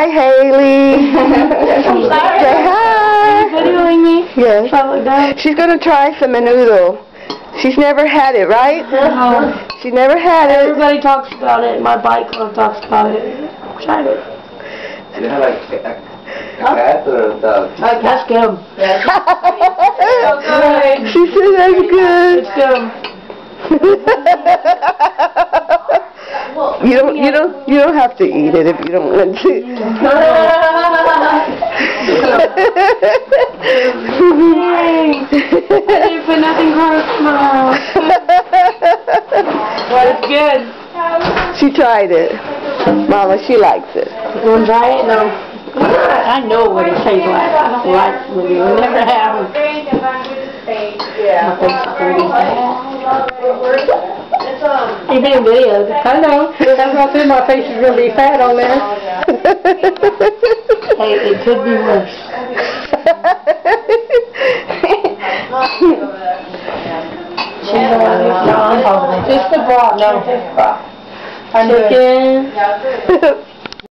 Hi, Haley. Say hi. Are you videoing me? Yes. She's going to try some menudo. She's never had it, right? No. She never had it. Everybody talks about it. My bike club talks about it. Tried it. Yeah, like cat or dog? That's good. She said that's good. It's good. You don't have to eat it if you don't want to. I didn't put nothing gross in my mouth. But it's good. She tried it. Mama, she likes it. You want to try it? No. I know what it tastes like. Like, we never have. My face is pretty bad. You've been in videos. I know. That's why I said my face is going to be fat on there. Hey, it could be worse. Just the broth. No, just broth. Chicken.